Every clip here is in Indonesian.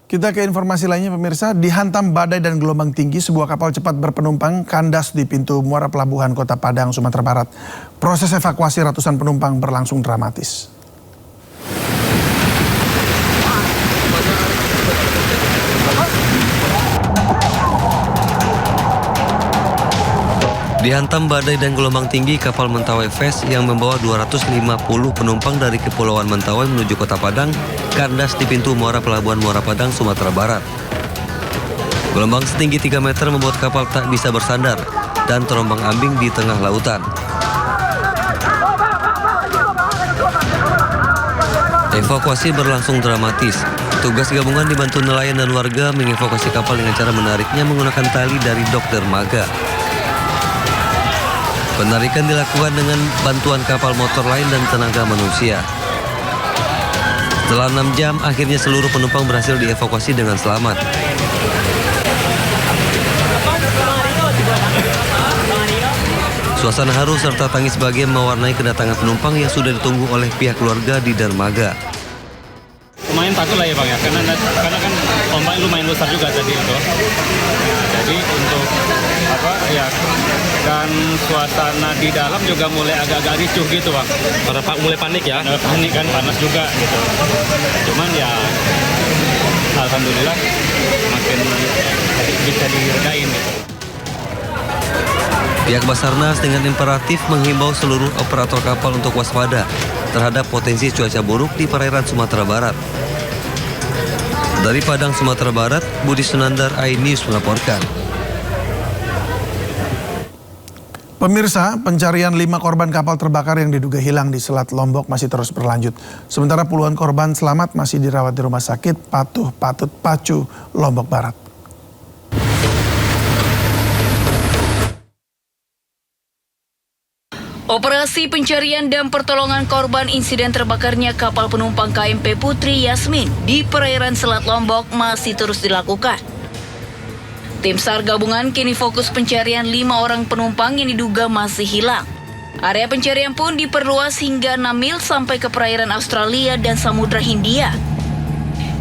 Kita ke informasi lainnya pemirsa, dihantam badai dan gelombang tinggi sebuah kapal cepat berpenumpang kandas di pintu muara pelabuhan Kota Padang, Sumatera Barat. Proses evakuasi ratusan penumpang berlangsung dramatis. Dihantam badai dan gelombang tinggi, kapal Mentawai Fest yang membawa 250 penumpang dari Kepulauan Mentawai menuju Kota Padang kandas di pintu muara pelabuhan Muara Padang, Sumatera Barat. Gelombang setinggi 3 meter membuat kapal tak bisa bersandar dan terombang-ambing di tengah lautan. Evakuasi berlangsung dramatis. Tugas gabungan dibantu nelayan dan warga mengevakuasi kapal dengan cara menariknya menggunakan tali dari dok dermaga. Penarikan dilakukan dengan bantuan kapal motor lain dan tenaga manusia. Setelah 6 jam, akhirnya seluruh penumpang berhasil dievakuasi dengan selamat. Suasana haru serta tangis bahagia mewarnai kedatangan penumpang yang sudah ditunggu oleh pihak keluarga di dermaga. Lumayan takut lah ya Bang ya, karena kan ombak lumayan besar juga tadi itu. Nah, jadi untuk dan suasana di dalam juga mulai agak-agak ricuh gitu Bang. Mulai panik ya? Panik kan, panas juga gitu. Cuman ya alhamdulillah makin bisa diredain gitu. Pihak Basarnas dengan imperatif menghimbau seluruh operator kapal untuk waspada terhadap potensi cuaca buruk di perairan Sumatera Barat. Dari Padang, Sumatera Barat, Budi Sunandar, iNews melaporkan. Pemirsa, pencarian 5 korban kapal terbakar yang diduga hilang di Selat Lombok masih terus berlanjut. Sementara puluhan korban selamat masih dirawat di rumah sakit Patut Pacu, Lombok Barat. Operasi pencarian dan pertolongan korban insiden terbakarnya kapal penumpang KMP Putri Yasmin di perairan Selat Lombok masih terus dilakukan. Tim SAR gabungan kini fokus pencarian 5 orang penumpang yang diduga masih hilang. Area pencarian pun diperluas hingga 6 mil sampai ke perairan Australia dan Samudra Hindia.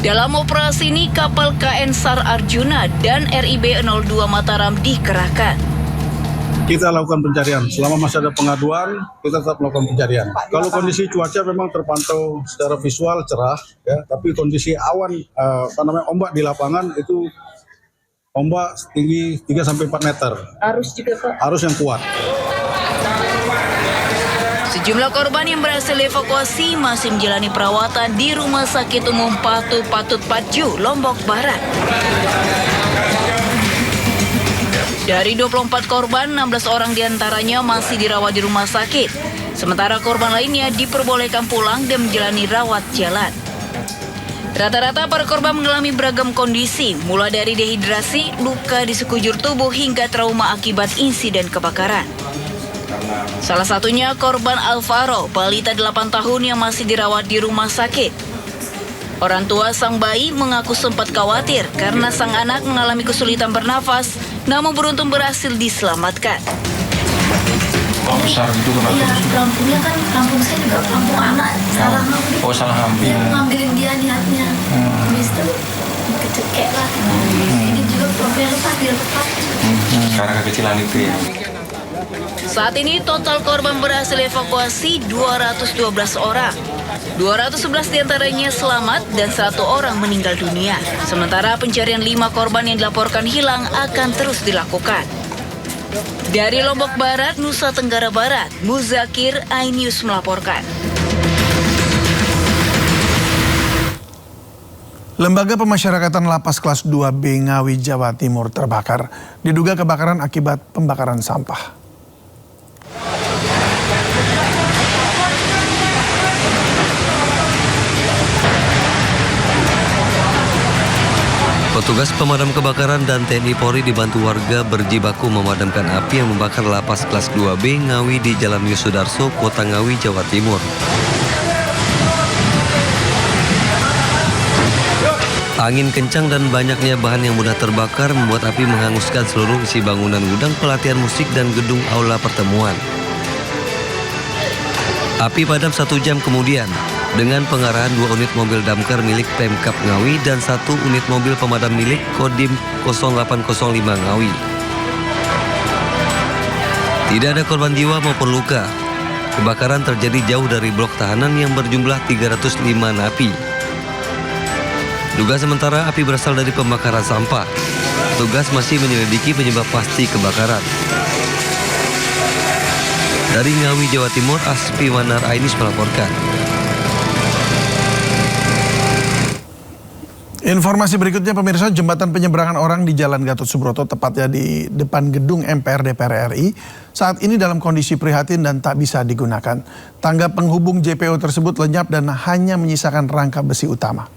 Dalam operasi ini, kapal KN SAR Arjuna dan RIB 02 Mataram dikerahkan. Kita lakukan pencarian. Selama masih ada pengaduan, kita tetap melakukan pencarian. Kalau kondisi cuaca memang terpantau secara visual cerah, ya, tapi kondisi awan, ombak di lapangan itu ombak tinggi 3-4 meter. Arus juga Pak? Arus yang kuat. Sejumlah korban yang berhasil dievakuasi masih menjalani perawatan di Rumah Sakit Umum Patut Pacu, Lombok Barat. Dari 24 korban, 16 orang diantaranya masih dirawat di rumah sakit. Sementara korban lainnya diperbolehkan pulang dan menjalani rawat jalan. Rata-rata para korban mengalami beragam kondisi, mulai dari dehidrasi, luka di sekujur tubuh, hingga trauma akibat insiden kebakaran. Salah satunya korban Alvaro, balita 8 tahun yang masih dirawat di rumah sakit. Orang tua sang bayi mengaku sempat khawatir karena sang anak mengalami kesulitan bernafas, namun beruntung berhasil diselamatkan. Besar gitu kan? Iya, kampungnya kan kampung saya juga kampung anak, salah ngambil. Oh, salah ngambil. Dia ngambilin dia niatnya. Habis itu kecekek lah. Ini juga problemnya panggil tepat. Karena kekecilan itu ya. Saat ini total korban berhasil evakuasi 212 orang. 211 diantaranya selamat dan 1 orang meninggal dunia. Sementara pencarian 5 korban yang dilaporkan hilang akan terus dilakukan. Dari Lombok Barat, Nusa Tenggara Barat, Muzakir, iNews melaporkan. Lembaga Pemasyarakatan Lapas Kelas 2B Ngawi, Jawa Timur terbakar. Diduga kebakaran akibat pembakaran sampah. Petugas pemadam kebakaran dan TNI Polri dibantu warga berjibaku memadamkan api yang membakar lapas kelas 2B Ngawi di Jalan Yosudarso, Kota Ngawi, Jawa Timur. Angin kencang dan banyaknya bahan yang mudah terbakar membuat api menghanguskan seluruh isi bangunan gudang pelatihan musik dan gedung aula pertemuan. Api padam 1 jam kemudian. dengan pengarahan 2 unit mobil damkar milik Pemkab Ngawi dan 1 unit mobil pemadam milik Kodim 0805 Ngawi. Tidak ada korban jiwa maupun luka. Kebakaran terjadi jauh dari blok tahanan yang berjumlah 305 napi. Duga sementara api berasal dari pembakaran sampah. Petugas masih menyelidiki penyebab pasti kebakaran. Dari Ngawi, Jawa Timur, Aspi Manar Ainis melaporkan. Informasi berikutnya pemirsa, jembatan penyeberangan orang di Jalan Gatot Subroto tepatnya di depan gedung MPR DPR RI saat ini dalam kondisi prihatin dan tak bisa digunakan. Tangga penghubung JPO tersebut lenyap dan hanya menyisakan rangka besi utama.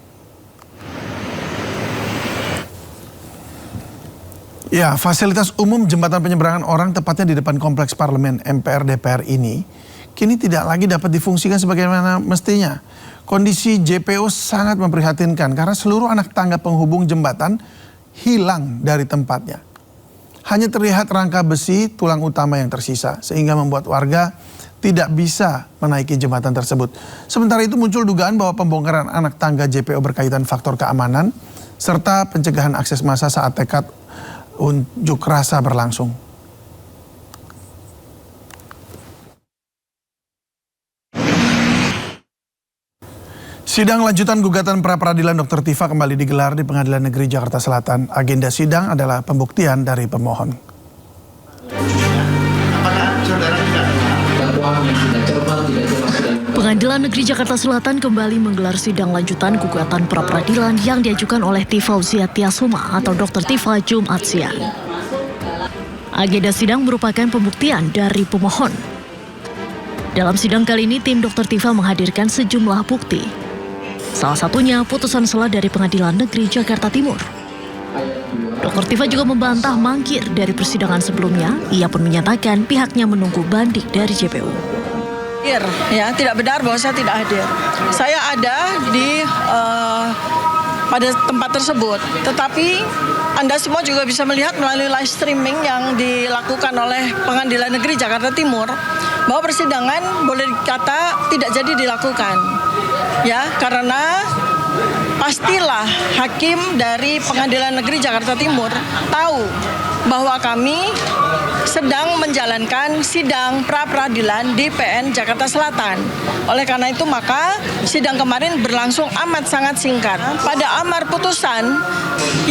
Ya, fasilitas umum jembatan penyeberangan orang tepatnya di depan kompleks parlemen MPR DPR ini kini tidak lagi dapat difungsikan sebagaimana mestinya. Kondisi JPO sangat memprihatinkan karena seluruh anak tangga penghubung jembatan hilang dari tempatnya. Hanya terlihat rangka besi tulang utama yang tersisa sehingga membuat warga tidak bisa menaiki jembatan tersebut. Sementara itu muncul dugaan bahwa pembongkaran anak tangga JPO berkaitan faktor keamanan serta pencegahan akses massa saat tekad unjuk rasa berlangsung. Sidang lanjutan gugatan pra-peradilan Dr. Tifa kembali digelar di Pengadilan Negeri Jakarta Selatan. Agenda sidang adalah pembuktian dari pemohon. Pengadilan Negeri Jakarta Selatan kembali menggelar sidang lanjutan gugatan pra-peradilan yang diajukan oleh Tifa Fauzia Tiasoma atau Dr. Tifa Jumat siang. Agenda sidang merupakan pembuktian dari pemohon. Dalam sidang kali ini, tim Dr. Tifa menghadirkan sejumlah bukti. Salah satunya putusan sela dari Pengadilan Negeri Jakarta Timur. Dr. Tifa juga membantah mangkir dari persidangan sebelumnya. Ia pun menyatakan pihaknya menunggu banding dari JPU. Ya, tidak benar bahwa saya tidak hadir. Saya ada di pada tempat tersebut. Tetapi Anda semua juga bisa melihat melalui live streaming yang dilakukan oleh Pengadilan Negeri Jakarta Timur bahwa persidangan boleh dikata tidak jadi dilakukan. Ya, karena pastilah hakim dari Pengadilan Negeri Jakarta Timur tahu bahwa kami sedang menjalankan sidang pra-peradilan di PN Jakarta Selatan. Oleh karena itu maka sidang kemarin berlangsung amat sangat singkat. Pada amar putusan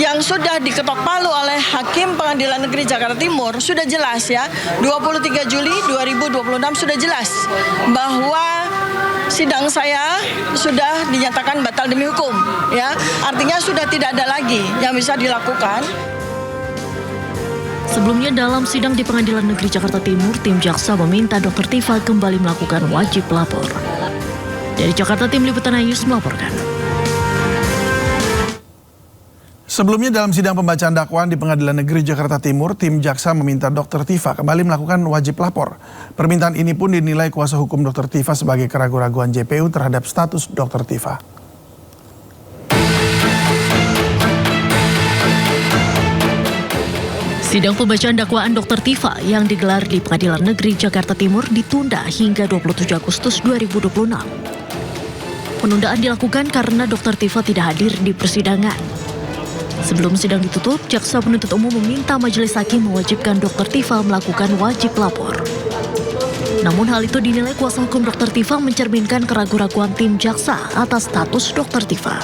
yang sudah diketok palu oleh Hakim Pengadilan Negeri Jakarta Timur sudah jelas ya, 23 Juli 2026 sudah jelas bahwa sidang saya sudah dinyatakan batal demi hukum, ya. Artinya sudah tidak ada lagi yang bisa dilakukan. Sebelumnya dalam sidang di Pengadilan Negeri Jakarta Timur, tim jaksa meminta Dr. Tifa kembali melakukan wajib lapor. Dari Jakarta, tim Liputan News melaporkan. Sebelumnya dalam sidang pembacaan dakwaan di Pengadilan Negeri Jakarta Timur, tim jaksa meminta Dr. Tifa kembali melakukan wajib lapor. Permintaan ini pun dinilai kuasa hukum Dr. Tifa sebagai keraguan-raguan JPU terhadap status Dr. Tifa. Sidang pembacaan dakwaan Dr. Tifa yang digelar di Pengadilan Negeri Jakarta Timur ditunda hingga 27 Agustus 2026. Penundaan dilakukan karena Dr. Tifa tidak hadir di persidangan. Sebelum sidang ditutup, jaksa penuntut umum meminta majelis hakim mewajibkan Dr. Tifa melakukan wajib lapor. Namun hal itu dinilai kuasa hukum Dr. Tifa mencerminkan keraguan-raguan tim jaksa atas status Dr. Tifa.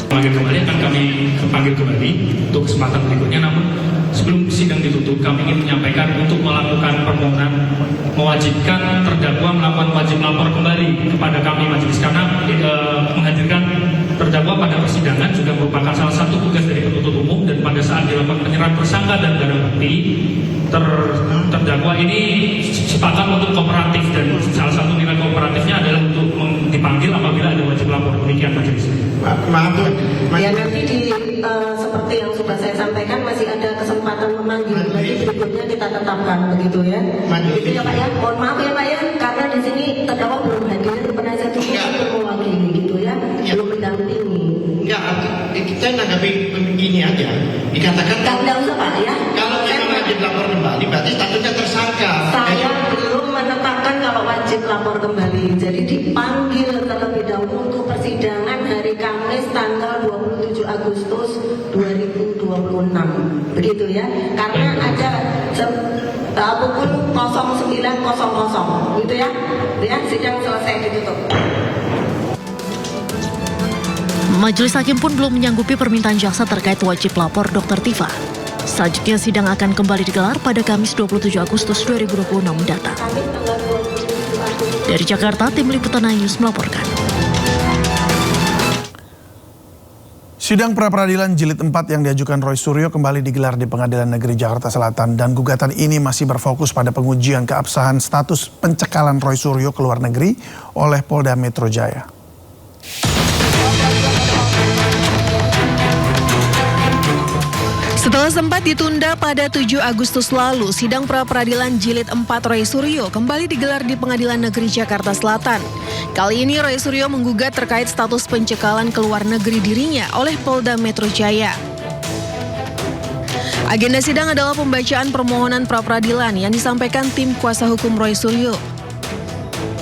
Panggil kembali akan kami panggil kembali untuk kesempatan berikutnya. Namun sebelum sidang ditutup, kami ingin menyampaikan untuk melakukan permohonan mewajibkan terdakwa melakukan wajib lapor kembali kepada kami majelis, karena menghadirkan terdakwa pada persidangan juga merupakan salah satu tugas dari penuntut umum, dan pada saat dilakukan penyerahan tersangka dan barang bukti, terdakwa ini sepakat untuk kooperatif, dan salah satu nilai kooperatifnya adalah untuk dipanggil apabila ada wajib lapor. Demikian majelis. Maaf ya, nanti seperti yang sudah saya sampaikan masih ada kesempatan memanggil. Jadi berikutnya kita tetapkan begitu ya. Begitu ya Pak ya. Mohon maaf ya Pak ya, karena di sini terdakwa belum hadir, penasihat hukum untuk mewakili gitu ya, belum mendampingi. Enggak, kita nanggapi begini aja. Dikatakan tidak usah Pak ya. Kalau memang wajib lapor kembali berarti statusnya tersangka. Saya belum menetapkan kalau wajib wajib lapor kembali. Jadi dipanggil terlebih dahulu untuk persidangan hari Kamis tanggal 27 Agustus 2026. Begitu ya. Karena ada pukul 09.00 gitu ya. Ya, sidang selesai ditutup. Majelis Hakim pun belum menyanggupi permintaan jaksa terkait wajib lapor Dr. Tifa. Selanjutnya sidang akan kembali digelar pada Kamis 27 Agustus 2026 mendatang. Dari Jakarta, tim liputan News melaporkan. Sidang pra-peradilan jilid 4 yang diajukan Roy Suryo kembali digelar di Pengadilan Negeri Jakarta Selatan dan gugatan ini masih berfokus pada pengujian keabsahan status pencekalan Roy Suryo ke luar negeri oleh Polda Metro Jaya. Setelah sempat ditunda pada 7 Agustus lalu, sidang pra-peradilan jilid 4 Roy Suryo kembali digelar di Pengadilan Negeri Jakarta Selatan. Kali ini Roy Suryo menggugat terkait status pencekalan ke luar negeri dirinya oleh Polda Metro Jaya. Agenda sidang adalah pembacaan permohonan pra-peradilan yang disampaikan tim kuasa hukum Roy Suryo.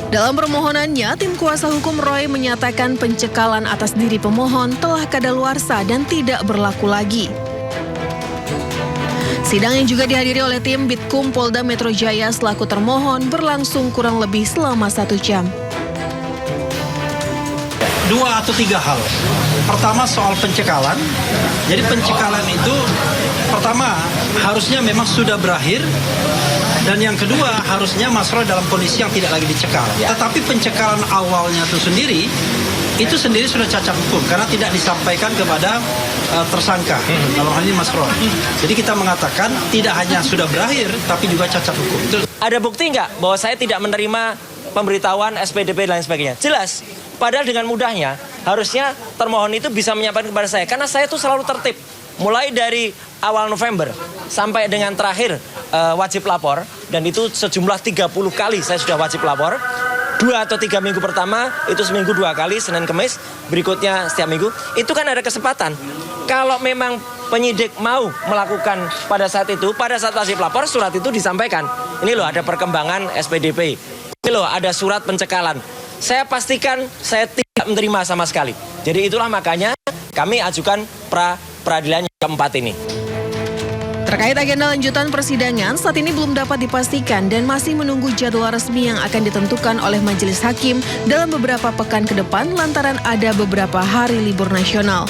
Dalam permohonannya, tim kuasa hukum Roy menyatakan pencekalan atas diri pemohon telah kadaluarsa dan tidak berlaku lagi. Sidang yang juga dihadiri oleh tim Bitkum Polda Metro Jaya selaku termohon berlangsung kurang lebih selama 1 jam. 2 atau 3 hal. Pertama soal pencekalan. Jadi pencekalan itu pertama harusnya memang sudah berakhir. Dan yang kedua harusnya Mas Roy dalam kondisi yang tidak lagi dicekal. Tetapi pencekalan awalnya itu sendiri sudah cacat hukum karena tidak disampaikan kepada tersangka, dalam hal ini Mas Roy. Jadi kita mengatakan tidak hanya sudah berakhir tapi juga cacat hukum. Ada bukti nggak bahwa saya tidak menerima pemberitahuan SPDP dan lain sebagainya? Jelas. Padahal dengan mudahnya harusnya termohon itu bisa menyampaikan kepada saya karena saya itu selalu tertib. Mulai dari awal November sampai dengan terakhir wajib lapor, dan itu sejumlah 30 kali saya sudah wajib lapor. 2 atau 3 minggu pertama itu seminggu 2 kali, Senin Kamis, berikutnya setiap minggu. Itu kan ada kesempatan. Kalau memang penyidik mau melakukan pada saat itu, pada saat wajib lapor, surat itu disampaikan. Ini loh ada perkembangan SPDP. Ini loh ada surat pencekalan. Saya pastikan saya tidak menerima sama sekali. Jadi itulah makanya kami ajukan pra-peradilan yang keempat ini. Terkait agenda lanjutan persidangan, saat ini belum dapat dipastikan dan masih menunggu jadwal resmi yang akan ditentukan oleh Majelis Hakim dalam beberapa pekan ke depan lantaran ada beberapa hari libur nasional.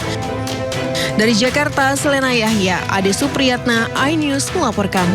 Dari Jakarta, Selena Yahya, Ade Supriyatna, iNews melaporkan.